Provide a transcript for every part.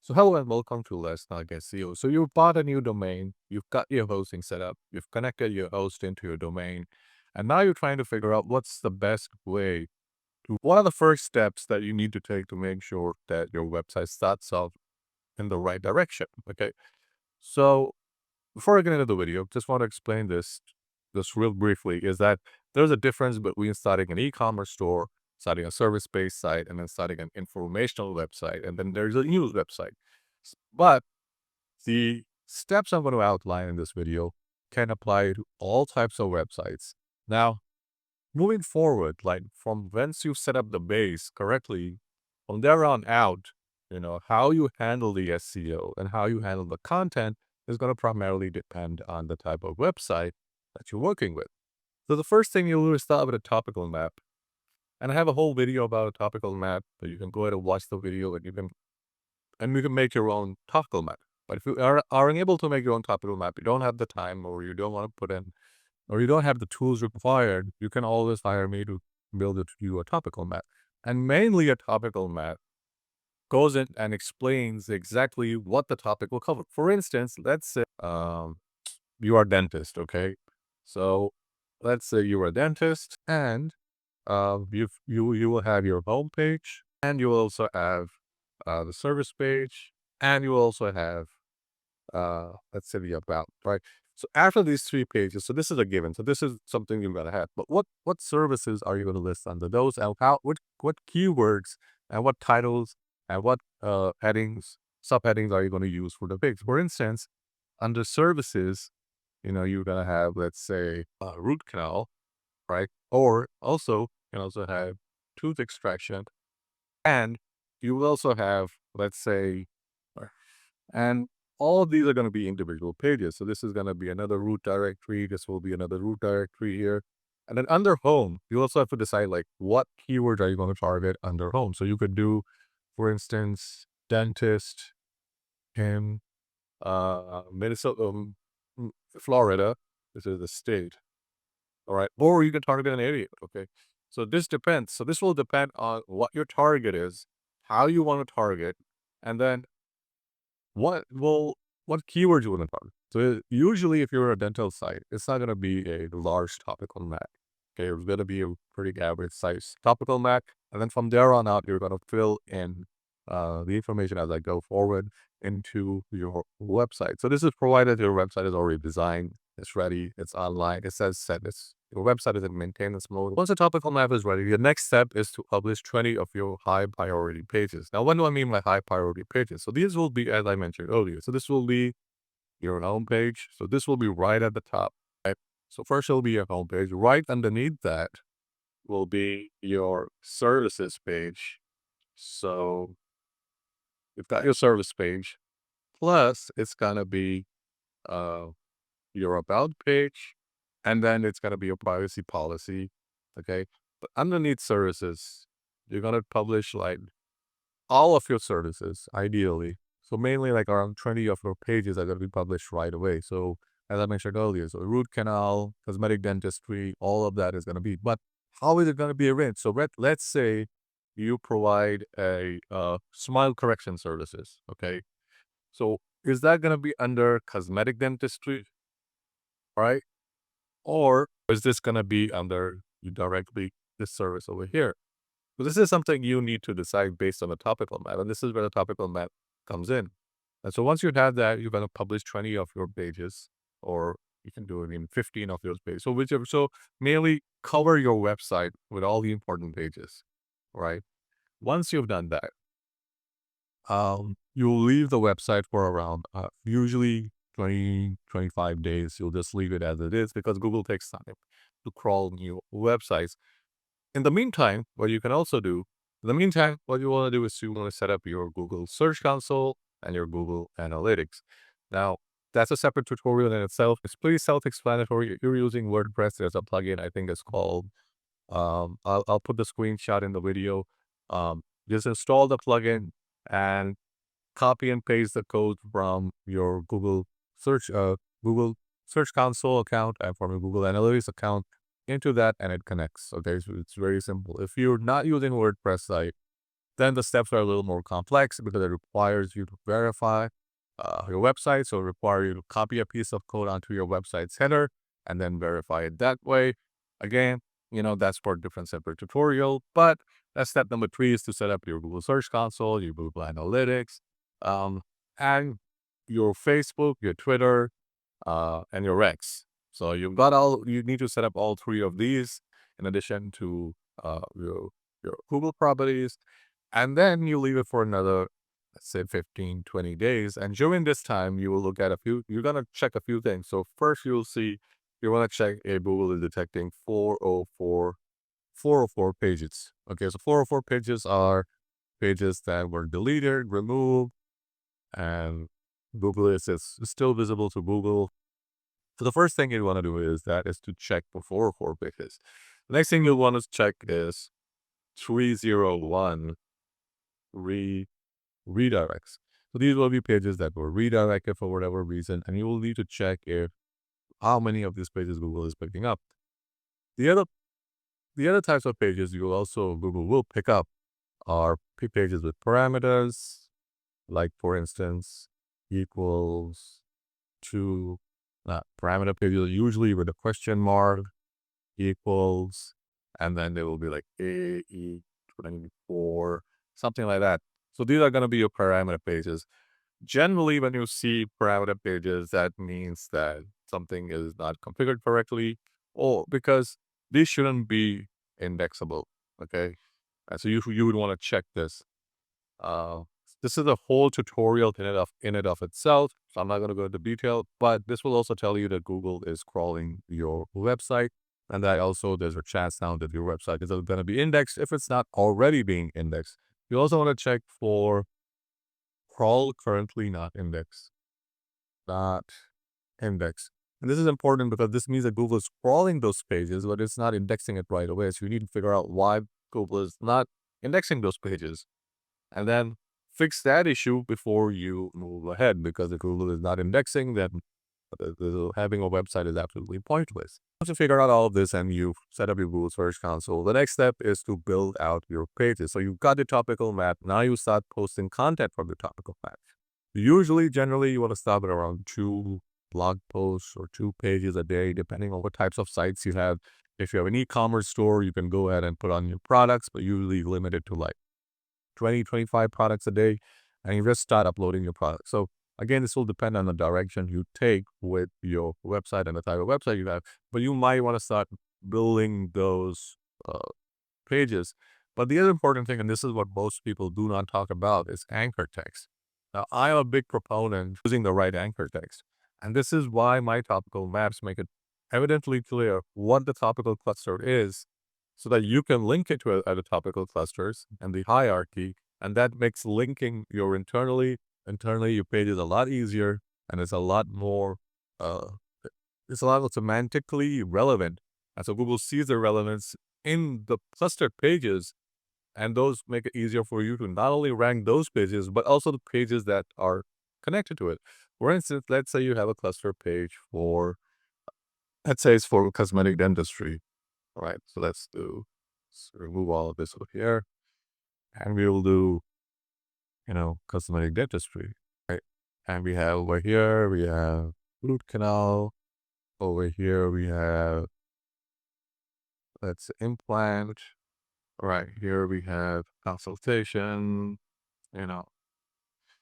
So hello and welcome to Let's Not Get SEO. So you bought a new domain, you've got your hosting set up, you've connected your host into your domain, and now you're trying to figure out what's the best way to, what are the first steps that you need to take to make sure that your website starts off in the right direction. Okay. So before I get into the video, just want to explain this just real briefly is that there's a difference between starting an e-commerce store, starting a service-based site, and then starting an informational website, and then there's a news website. But the steps I'm going to outline in this video can apply to all types of websites. Now, moving forward, like from once you set up the base correctly, from there on out, how you handle the SEO and how you handle the content is going to primarily depend on the type of website that you're working with. So the first thing you'll do is start with a topical map. And I have a whole video about a topical map, but you can go ahead and watch the video and you can make your own topical map. But if you are unable to make your own topical map, you don't have the time or you don't want to put in, or you don't have the tools required, you can always hire me to build it to you a topical map. And mainly a topical map goes in and explains exactly what the topic will cover. For instance, let's say you are a dentist, okay? So let's say you're a dentist and you will have your home page and you will also have the service page, and you will also have let's say the about, right? So after these three pages, so this is a given. So this is something you're gonna have. But what services are you gonna list under those? And how what keywords and what titles and what headings, subheadings are you gonna use for the page? For instance, under services, you're gonna have, let's say, root canal, right? Or also you can also have tooth extraction, and you will also have, let's say, and all of these are going to be individual pages. So this is going to be another root directory. This will be another root directory here. And then under home, you also have to decide like what keywords are you going to target under home. So you could do, for instance, dentist in Minnesota, Florida. This is the state. All right. Or you can target an area. Okay. So this depends. So this will depend on what your target is, how you want to target, and then what will what keywords you want to target. So usually if you're a dental site, it's not going to be a large topical map. Okay, it's going to be a pretty average size topical map. And then from there on out, you're going to fill in the information as I go forward into your website. So this is provided your website is already designed, it's ready, it's online, it says set, your website is in maintenance mode. Once the topical map is ready, the next step is to publish 20 of your high priority pages. Now, what do I mean by high priority pages? So these will be, as I mentioned earlier, so this will be your home page. So this will be right at the top. Right? So first will be your home page. Right underneath that will be your services page. So you've got your service page. Plus, it's gonna be uh, your about page, and then it's gonna be your privacy policy. Okay, but underneath services, you're gonna publish like all of your services, ideally. So mainly like around 20 of your pages are gonna be published right away. So as I mentioned earlier, so root canal, cosmetic dentistry, all of that is gonna be. But how is it gonna be arranged? So let's say you provide a smile correction services. Okay, so is that going to be under cosmetic dentistry, right? Or is this going to be under directly this service over here? So this is something you need to decide based on the topical map. And this is where the topical map comes in. And so once you have that, you're going to publish 20 of your pages, or you can do it in 15 of those pages. So whichever, so mainly cover your website with all the important pages, right? Once you've done that, you'll leave the website for around usually 20-25 days. You'll just leave it as it is because Google takes time to crawl new websites. In the meantime, what you can also do, in the meantime, what you want to do is you want to set up your Google Search Console and your Google Analytics. Now, that's a separate tutorial in itself. It's pretty self-explanatory. If you're using WordPress, there's a plugin, I think it's called, I'll put the screenshot in the video. Just install the plugin and copy and paste the code from your Google Search Console account and from your Google Analytics account into that, and it connects. Okay, so it's very simple. If you're not using WordPress site, Then the steps are a little more complex because it requires you to verify your website. So it requires you to copy a piece of code onto your website's header and then verify it that way. Again, that's for a different separate tutorial. But that's step number 3 is to set up your Google Search Console, your Google Analytics, um, and your Facebook, your Twitter, and your X. So you need to set up all 3 of these in addition to your Google properties. And then you leave it for another, let's say 15, 20 days. And during this time, you will look at you're going to check a few things. So first you want to check if Google is detecting 404 pages. Okay, so 404 pages are pages that were deleted, removed, and Google is still visible to Google. So the first thing you want to do is to check for 404 pages. The next thing you'll want to check is 301 redirects. So these will be pages that were redirected for whatever reason, and you will need to check if how many of these pages Google is picking up. The other types of pages Google will pick up are pages with parameters, like for instance, equals to parameter pages usually with a question mark, equals, and then they will be like AE24, something like that. So these are going to be your parameter pages. Generally, when you see parameter pages, that means that something is not configured correctly, or because these shouldn't be indexable. Okay, and so you would want to check this. Uh, this is a whole tutorial in it of itself, so I'm not going to go into detail, but this will also tell you that Google is crawling your website, and that also there's a chance now that your website is going to be indexed if it's not already being indexed. You also want to check for crawl currently not indexed. Not index. And this is important because this means that Google is crawling those pages, but it's not indexing it right away. So you need to figure out why Google is not indexing those pages, and then fix that issue before you move ahead. Because if Google is not indexing, then having a website is absolutely pointless. Once you figure out all of this and you've set up your Google Search Console, the next step is to build out your pages. So you've got the topical map. Now you start posting content from the topical map. Generally, you want to stop at around 2 blog posts or 2 pages a day, depending on what types of sites you have. If you have an e-commerce store, you can go ahead and put on your products, but usually limit it to like 20, 25 products a day, and you just start uploading your products. So again, this will depend on the direction you take with your website and the type of website you have, but you might want to start building those pages. But the other important thing, and this is what most people do not talk about, is anchor text. Now, I am a big proponent of using the right anchor text. And this is why my topical maps make it evidently clear what the topical cluster is, so that you can link it to other topical clusters and the hierarchy. And that makes linking your internally your pages a lot easier, and it's a lot more, semantically relevant. And so Google sees the relevance in the clustered pages, and those make it easier for you to not only rank those pages, but also the pages that are connected to it. For instance, let's say you have a cluster page let's say it's for cosmetic dentistry. All right, so let's remove all of this over here, and we will do, cosmetic dentistry, right? And we have over here, we have root canal. Over here, we have, let's say, implant. Right here, we have consultation, you know.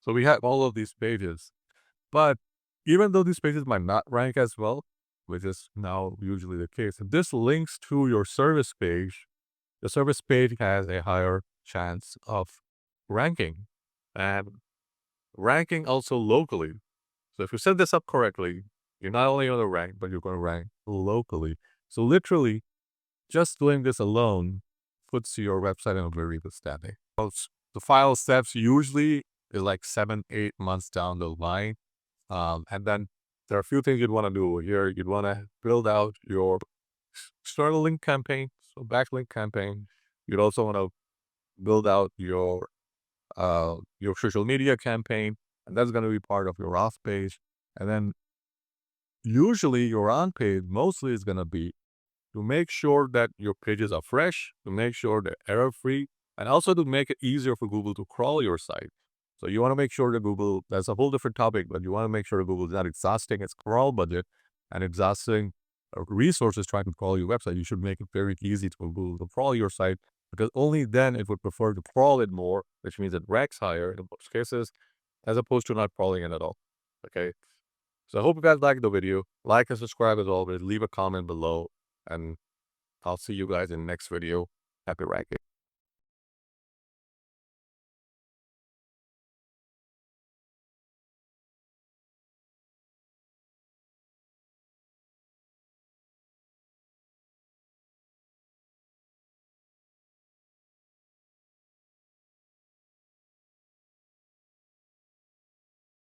So we have all of these pages, but even though these pages might not rank as well, which is now usually the case, if this links to your service page, the service page has a higher chance of ranking, and ranking also locally. So if you set this up correctly, you're not only going to rank, but you're going to rank locally. So literally, just doing this alone puts your website in a very good standing. The final steps usually is like 7, 8 months down the line. And then there are a few things you'd want to do here. You'd want to build out your external link campaign, so backlink campaign. You'd also want to build out your social media campaign, and that's going to be part of your off page. And then usually your on page mostly is going to be to make sure that your pages are fresh, to make sure they're error free, and also to make it easier for Google to crawl your site. So you want to make sure that Google, that's a whole different topic, but you want to make sure that Google is not exhausting its crawl budget and exhausting resources trying to crawl your website. You should make it very easy for Google to crawl your site, because only then it would prefer to crawl it more, which means it ranks higher in most cases, as opposed to not crawling it at all. Okay. So I hope you guys liked the video. Like and subscribe as always. Leave a comment below, and I'll see you guys in the next video. Happy ranking.